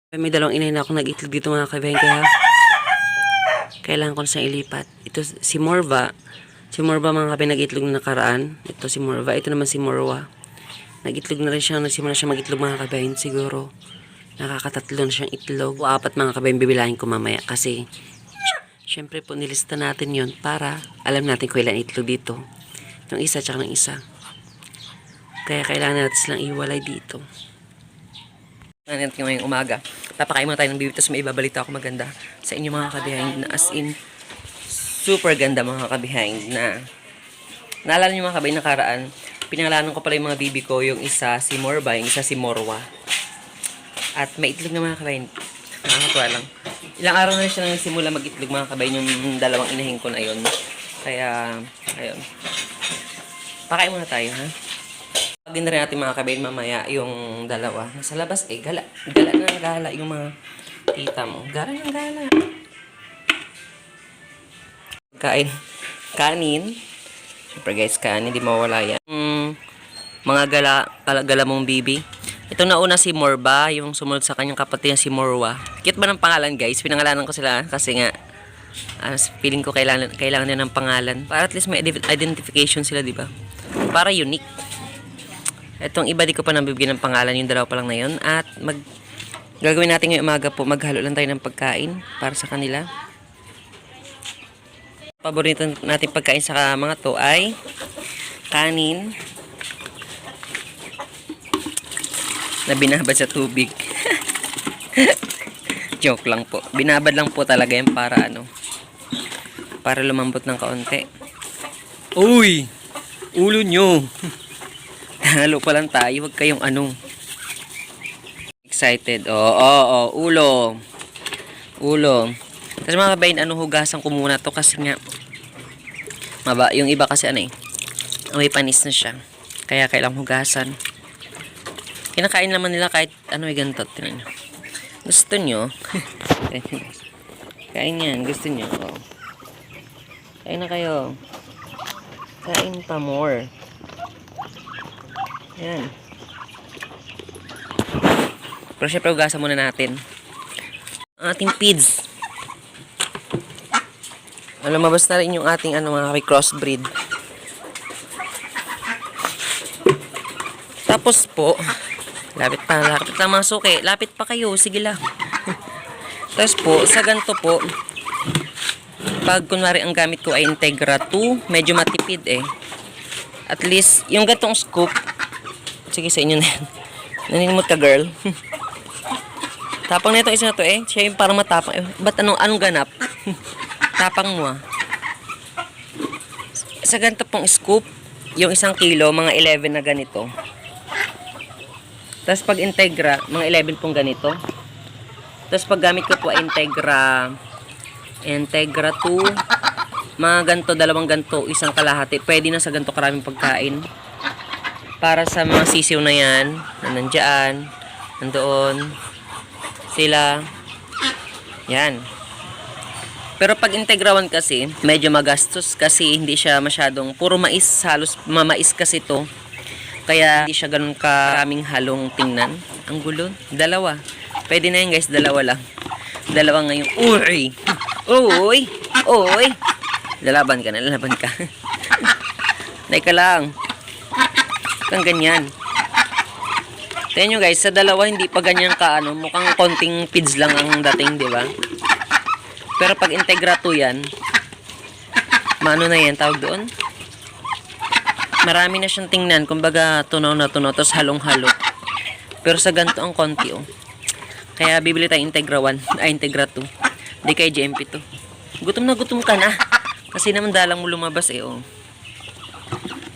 May dalawang inay na akong nag-itlog dito mga kabayan, kaya kailangan ko na siyang ilipat. Ito si Morva. Si Morva mga kabayan nag-itlog na nakaraan. Ito si Morva. Ito naman si Morwa. Nag-itlog na rin siya. Nagsimula siya mag-itlog mga kabayan. Siguro nakakatatlo na siyang itlog. O apat mga kabayan bibilahin ko mamaya. Kasi syempre po nilista natin yon para alam natin kung ilan itlog dito. Yung isa tsaka ng isa. Kaya kailangan natin silang iwalay dito. Natin ngayong umaga. Papakain muna tayo ng bibi, tapos may ibabalita ako maganda sa inyo mga ka-behind na as in super ganda mga ka-behind na naalala nyo mga kabay nakaraan, pinangalanan ko pala yung mga bibi ko, yung isa si Morba, yung isa si Morwa. At may itlog na mga kabayan. Nakakatuwa lang. Ilang araw na rin siya nang simula mag-itlog mga kabayan, yung dalawang inahin ko na yun. Kaya, ayun. Pakain muna tayo, ha? Pagin na rin natin mga kabayan mamaya yung dalawa. Nasa labas gala. Gala na gala yung mga tita mo. Gala ng gala. Kain. Kanin. Siyempre guys, kanin. Di mawala yan. Mga gala mong bibi. Ito na una si Morba. Yung sumunod sa kanyang kapatid si Morwa. Cute ba ng pangalan guys? Pinangalanan ko sila kasi nga feeling ko kailangan nila ng pangalan. Para at least may identification sila, di ba? Para unique. Itong iba di ko pa nabibigyan ng pangalan, yung dalawa pa lang na yun. At gagawin natin ngayong umaga po, maghalo lang tayo ng pagkain para sa kanila. Paborito natin pagkain sa mga to ay kanin na binabad sa tubig. Joke lang po. Binabad lang po talaga yan para para lumambot ng kaunti. Uy! Ulo nyo! Halo pa lang tayo, wag kayong excited. Ulo. Tapos mga kabayan, hugasan ko muna to kasi nga yung iba kasi may panis na siya. Kaya kailangang hugasan. Kinakain naman nila kahit ganito. Tinan nyo. Gusto nyo? Kain yan, gusto nyo. Oh. Kain na kayo. Kain pa more. Yan. Pero syempre hugasan muna natin ang ating pids. Lumabas na rin yung ating mga crossbreed. Tapos po, lapit lang mga suki. Lapit pa kayo, sige lang. Tapos po, sa ganito po, pag kunwari ang gamit ko ay Integra 2, medyo matipid At least, yung gatong scoop, sige sa inyo na yan. Naninimot ka, girl. Tapang na itong isa na to siya yung parang matapang. Ba't anong ganap? Tapang mo Sa ganito pong scoop, yung 1 kilo, mga 11 na ganito. Tapos pag Integra, mga 11 pong ganito. Tapos pag gamit ko po Integra 2, mga ganito, 2 ganito, 1 kalahati. Pwede na sa ganito karaming pagkain. Para sa mga sisiw na yan, na nandyan, nandoon, sila, yan. Pero pag Integra 1 kasi, medyo magastos kasi hindi siya masyadong, puro mais, halos mamais kasi to. Kaya hindi siya ganun karaming halong tingnan. Ang gulo, 2. Pwede na yan guys, 2 lang. 2 ngayon, uy, lalaban ka. Nay ka lang. Kang ganyan. Tingnan nyo guys, sa 2 hindi pa ganyan ka mukhang konting pids lang ang dating, di ba? Pero pag Integra 2 yan, na yan, tawag doon? Marami na siyang tingnan, kumbaga tunaw na tunaw, tapos halong-halo. Pero sa ganito ang konti Kaya bibili tayo Integra 1, Integra 2. Hindi kay GMP to. Gutom na gutom ka na. Kasi naman dalang mo lumabas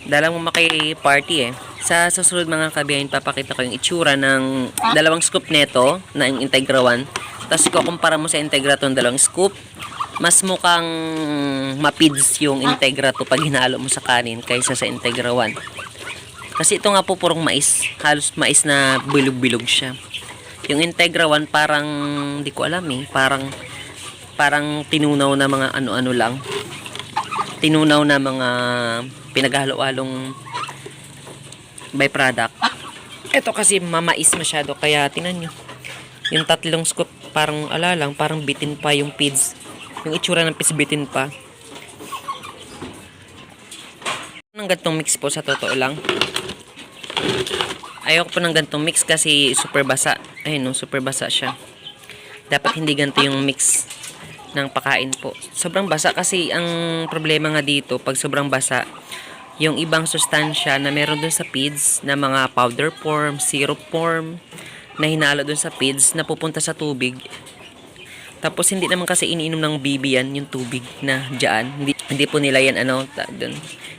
Dalang mo maki-party Sa susunod mga kabayan, papakita ko yung itsura ng 2 scoop neto na yung Integra 1. Tapos kukumpara mo sa Integra 2 ng 2 scoop. Mas mukhang mapids yung Integra 2 pag hinalo mo sa kanin kaysa sa Integra 1. Kasi ito nga po purong mais. Halos mais na bilog-bilog siya. Yung Integra 1 parang, di ko alam parang tinunaw na mga ano-ano lang. Tinunaw na mga pinaghalo-halong byproduct. Ito kasi mamais masyado, kaya tinan nyo. Yung tatlong scoop, parang lang, parang bitin pa yung feeds. Yung itsura ng feeds bitin pa. Ng gantong mix po sa totoo lang. Ayoko po ng gantong mix kasi super basa. Ayun no, super basa siya. Dapat hindi ganito yung mix ng pakain po. Sobrang basa kasi ang problema nga dito, pag sobrang basa, yung ibang sustansya na meron dun sa feeds, na mga powder form, syrup form, na hinalo dun sa feeds, na pupunta sa tubig. Tapos hindi naman kasi iniinom ng bibi yan, yung tubig na dyan. Hindi po nila yan, dun,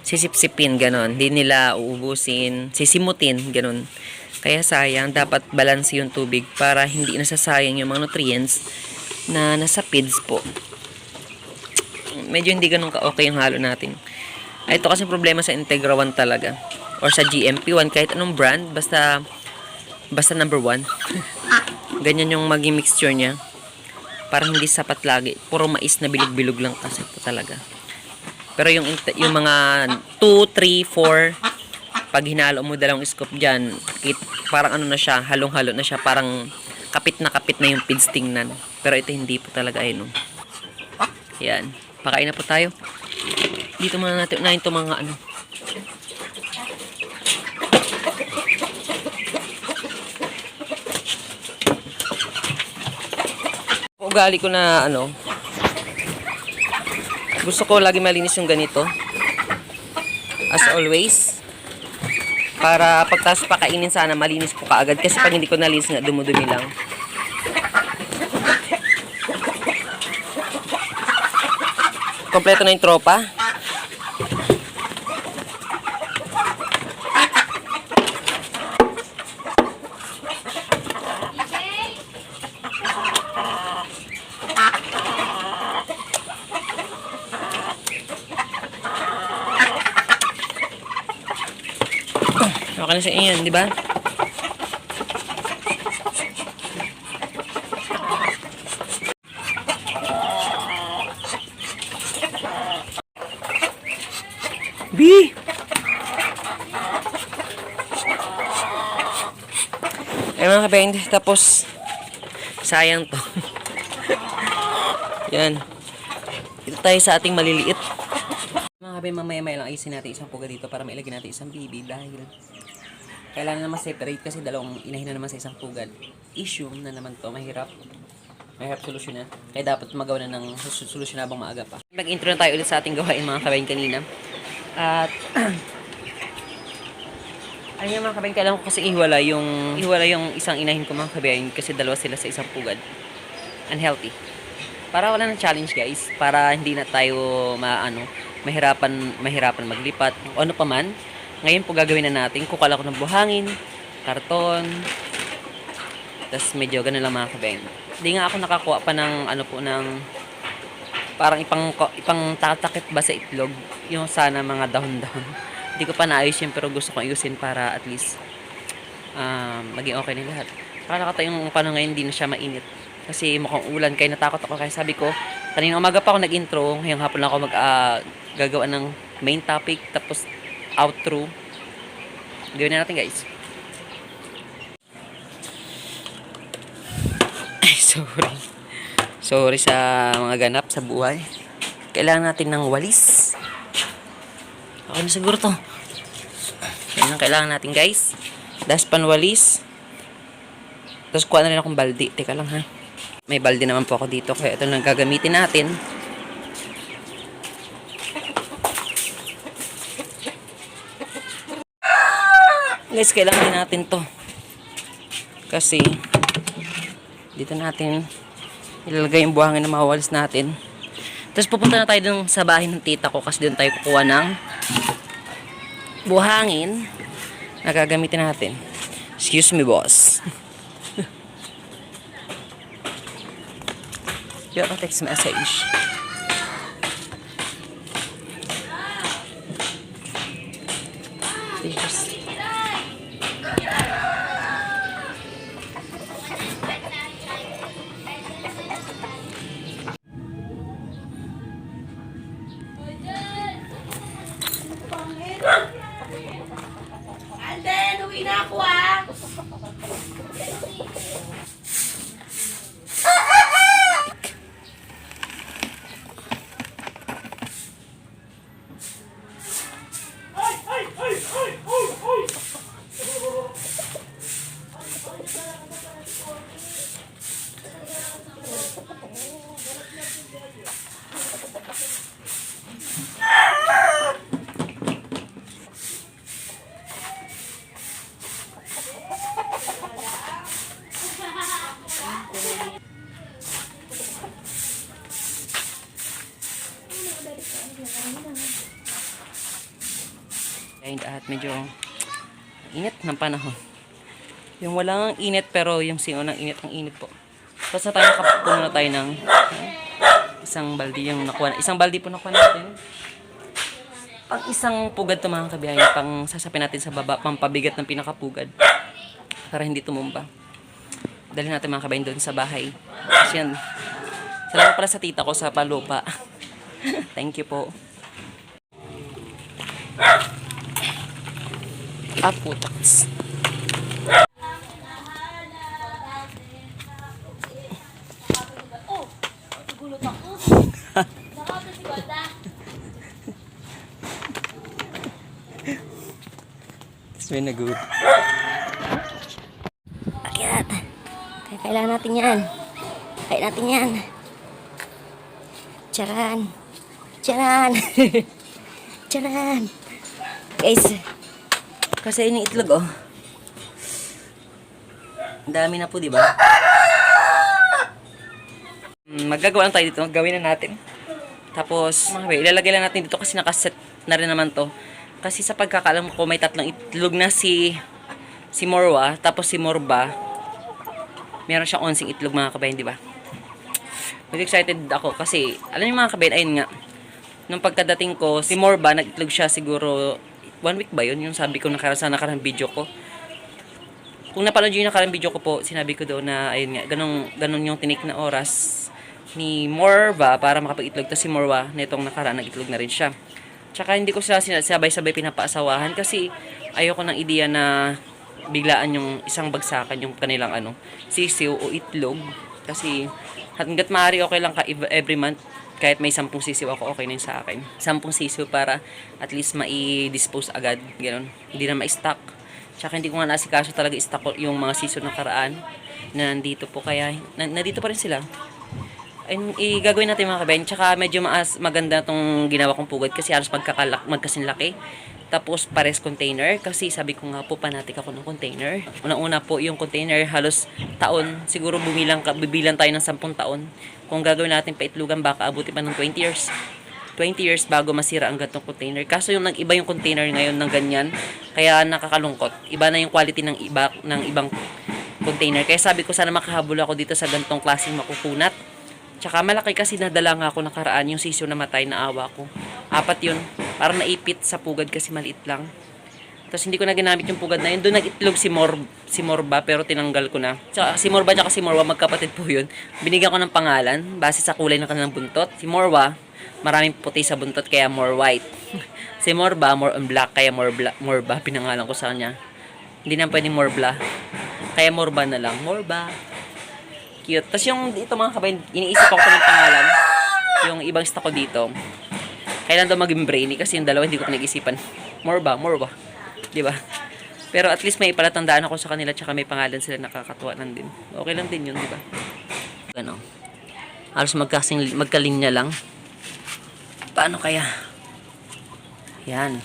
sisip-sipin, ganon. Hindi nila uubusin, sisimutin, ganon. Kaya sayang, dapat balance yung tubig para hindi nasasayang yung mga nutrients na nasa feeds po. Medyo hindi ganun ka-okay yung halo natin. Ito kasi problema sa Integra 1 talaga. Or sa GMP 1, kahit anong brand, basta number 1. Ganyan yung maging mixture niya. Parang hindi sapat lagi. Puro mais na bilog-bilog lang kasi po talaga. Pero yung mga 2, 3, 4, pag hinalo mo dalawang scoop dyan, parang ano na siya, halong-halo na siya. Parang kapit na yung feeds tingnan. Pero ito hindi po talaga ayun. Yan. Pakain na po tayo. Dito muna natin unahin itong mga ugali ko na gusto ko lagi malinis yung ganito as always, para pagtas pakainin sana malinis po kaagad, kasi pag hindi ko nalinis nga dumudumi lang. Kompleto na yung tropa. Okay na sa inyo, di ba? B! Ay mga kabend, tapos sayang to. Yan. Ito tayo sa ating maliliit. Mga kabend, mamaya-maya lang ayusin natin isang puga dito para mailagay natin isang bibi dahil kailangan naman separate kasi dalawang inahin na naman sa isang pugad. Issue na naman to, mahirap solusyonan. Kaya dapat magawa na ng solusyon habang maaga pa. Nag-intro na tayo ulit sa ating gawain mga kabayan kanina. At ayun mga kabayan, kailangan ko kasi ihiwala yung isang inahin ko mga kabayan kasi dalawa sila sa isang pugad. Unhealthy. Para wala ng challenge guys, para hindi na tayo mahirapan maglipat o ano pa man. Ngayon po gagawin na natin, kukala ko ng buhangin, karton, tapos medyo ganun lang mga kabeng. Hindi nga ako nakakuha pa ng ng parang ipang tatakip ba sa itlog, yung sana mga dahon-dahon. Hindi ko pa naayos yun, pero gusto kong ayusin para at least maging okay na lahat. Para yung paano ngayon hindi na siya mainit. Kasi mukhang ulan, kaya natakot ako. Kaya sabi ko, kanina umaga pa ako nag-intro, ngayong hapon lang ako gagawa ng main topic, tapos outro. Gawin na natin guys. Ay, sorry sa mga ganap sa buhay. Kailangan natin ng walis. Okay na siguro to. Yan ang kailangan natin guys. Daspan walis. Tapos kuha na rin akong baldi. Teka lang ha. May baldi naman po ako dito, kaya ito lang gagamitin natin. Guys, kailangan din natin to. Kasi dito natin ilalagay yung buhangin na mawawalis natin. Tapos pupunta na tayo dun sa bahay ng tita ko kasi doon tayo kukuha ng buhangin na gagamitin natin. Excuse me, boss. Got a text message. Cheers. At medyo init ng panahon. Yung walang init pero yung singon ng init, ang init po. Tapos na tayo nakapuno na tayo ng isang baldi yung nakuha. Isang baldi po nakuha natin. Pang isang pugad to mga kabiyahe, pang sasapin natin sa baba, pampabigat ng pinakapugad. Para hindi tumumba. Dali natin mga kabiyahe doon sa bahay. Kasi yan, salamat pala sa tita ko sa palupa. Thank you po. Putaks. Tapos may nag-uwi. Akyat. Kailangan natin yan. Kailangan natin yan. Charan. Charan. Charan. Guys. Kasi yung itlog, oh. Ang dami na po, di ba? Magagawa tayo dito. Gawin na natin. Tapos, mga kabe, ilalagay lang natin dito kasi nakaset na rin naman to. Kasi sa pagkakaalam ko, may tatlong itlog na si Morwa, tapos si Morba. Meron siyang 11 itlog, mga kabayan, di ba? Mas excited ako kasi, alam niyo mga kabayan, ayun nga. Nung pagkadating ko, si Morba, nag-itlog siya siguro 1 week ba yun? Yung sabi ko sa nakarang video ko. Kung napanood yung nakarang video ko po, sinabi ko doon na, ayun nga, ganun yung tinik na oras ni Morba para makapag-itlog. Tapos si Morwa, na itong nakaraan, nag-itlog na rin siya. Tsaka hindi ko sila sabay-sabay pinapaasawahan kasi ayoko ng ideya na biglaan yung isang bagsakan yung kanilang sisiw o itlog. Kasi hanggat maaari okay lang ka every month. Kahit may 10 sisiw ako, okay na yun sa akin. 10 sisiw para at least mai-dispose agad. Ganun. Hindi na ma-stock. Tsaka hindi ko nga nasikaso talaga i-stock yung mga sisiw ng karaan na nandito po. Kaya nandito pa rin sila. Ay, gagawin natin mga kabayan. Tsaka medyo maganda itong ginawa kong pugad kasi halos magkasinlaki. Tapos pares container kasi sabi ko nga po panatik ako ng container. Unang-una po yung container halos taon. Siguro bibilang tayo ng 10 taon. Kung gagawin natin paitlugan baka abuti pa ng 20 years. 20 years bago masira ang gantong container. Kaso yung nag-iba yung container ngayon ng ganyan. Kaya nakakalungkot. Iba na yung quality ng ibang container. Kaya sabi ko sana makahabol ako dito sa gantong klaseng makukunat. Tsaka malaki kasi nadala nga ako nakaraan yung sisiw na matay na awa ko. 4 yun. Parang naipit sa pugad kasi maliit lang. Tapos hindi ko na ginamit yung pugad na yun. Doon nag-itlog si Morba pero tinanggal ko na. Tsaka, si Morba at si Morwa magkapatid po yun. Binigyan ko ng pangalan base sa kulay ng kanilang buntot. Si Morwa, maraming puti sa buntot kaya more white. Si Morba, more on black kaya Morba. Pinangalan ko sa kanya. Hindi na pwedeng Morbla. Kaya Morba na lang. Morba. Cute. Tapos yung ito mga kabayan, iniisip ako ng pangalan. Yung ibang stock ko dito. Kailan daw maging brainy kasi yung dalawa hindi ko pinag-isipan. Morba. Diba? Pero at least may palatandaan ako sa kanila tsaka may pangalan sila nakakatuwa lang din. Okay lang din yun, diba? Ano? Halos magkalinya lang. Paano kaya? Yan.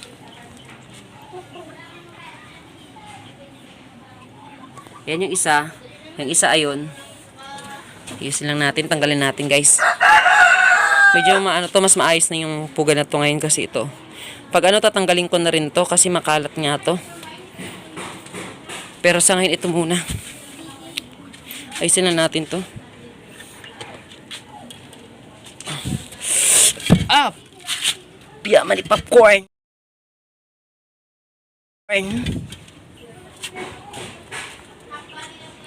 Yan yung isa. Yung isa ayun. Ayusin lang natin. Tanggalin natin guys. Medyo mas maayos na yung puga na to ngayon kasi ito. Pag tatanggalin ko na rin to kasi makalat nga to. Pero sa ngayon ito muna. Ayusin lang natin to. Piyaman ni popcorn.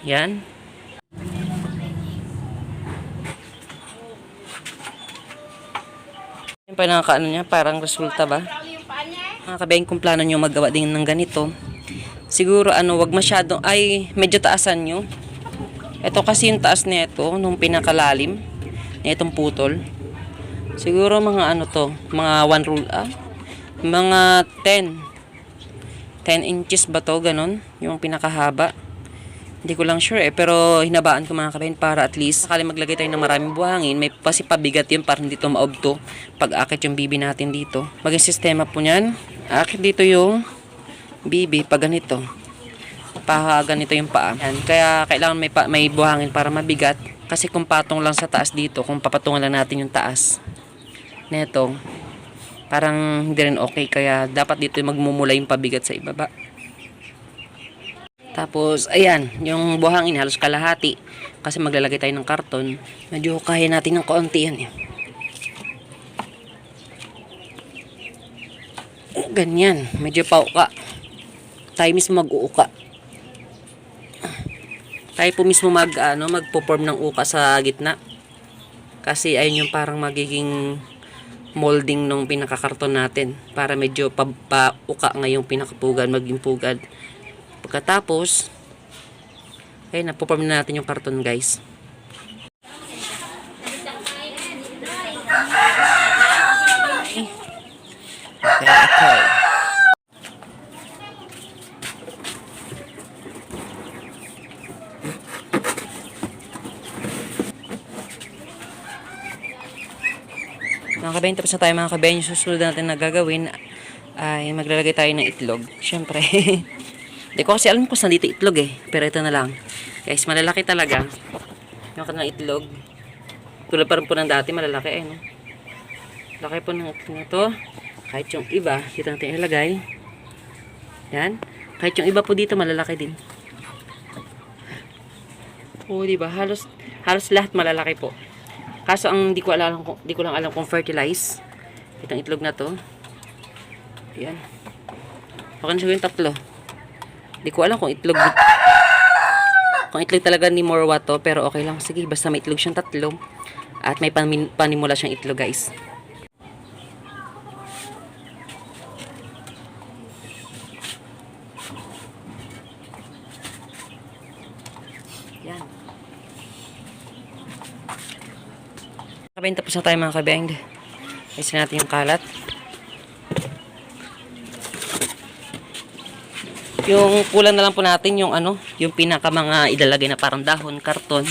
Yan. Yung pinakaano niya, parang resulta ba? Mga kabayan, kung plano nyo magawa din ng ganito, siguro wag masyadong, medyo taasan nyo. Ito kasi yung taas nito, nung pinakalalim, na itong putol. Siguro mga mga 1 rule, mga 10 inches ba to, ganun, yung pinakahaba. Hindi ko lang sure pero hinabaan ko mga kabayan para at least sakali maglagay tayo ng maraming buhangin, may pasipabigat yun para hindi ito maobto pag akit yung bibi natin dito. Maging sistema po niyan, akit dito yung bibi pag ganito. ganito yung paa. Yan. Kaya kailangan may buhangin para mabigat. Kasi kung patong lang sa taas dito, kung papatungan lang natin yung taas neto, parang hindi rin okay. Kaya dapat dito magmumula yung pabigat sa ibaba. Tapos, ayan, yung buhangin halos kalahati. Kasi maglalagay tayo ng karton. Medyo kaya natin ng kaunti yan eh. Ganyan, medyo pauka. Tayo mismo mag-uuka. Tayo po mismo magpo-form ng uka sa gitna. Kasi ayun yung parang magiging molding nung pinakakarton natin. Para medyo pauka ngayong pinakapugad, maging pugad. Pagkatapos, ayun, napo-form na natin yung karton, guys. Okay. Mga kabayan, tapos na tayo mga kabayan. Yung susunod natin na gagawin ay maglalagay tayo ng itlog. Siyempre. Hindi ko kasi alam kung saan dito itlog eh. Pero ito na lang. Guys, malalaki talaga. Yung kanilang itlog. Tulad pa rin po ng dati, malalaki eh. No? Laki po ng itlog na to. Kahit yung iba, dito natin ilagay. Yan. Kahit yung iba po dito, malalaki din. Oo, diba? Halos lahat malalaki po. Kaso ang di ko lang alam kung fertilize itong itlog na to. Yan. Okay na siya yung tatlo. Di ko alam kung itlog talaga ni Morwa to, pero okay lang. Sige, basta may itlog siyang tatlo. At may panimula siyang itlog, guys. Yan. Kabayan, tapos na tayo mga kabeng. Ayusin natin yung kalat. Yung kulang na lang po natin yung yung pinaka mga ilalagay na parang dahon, karton.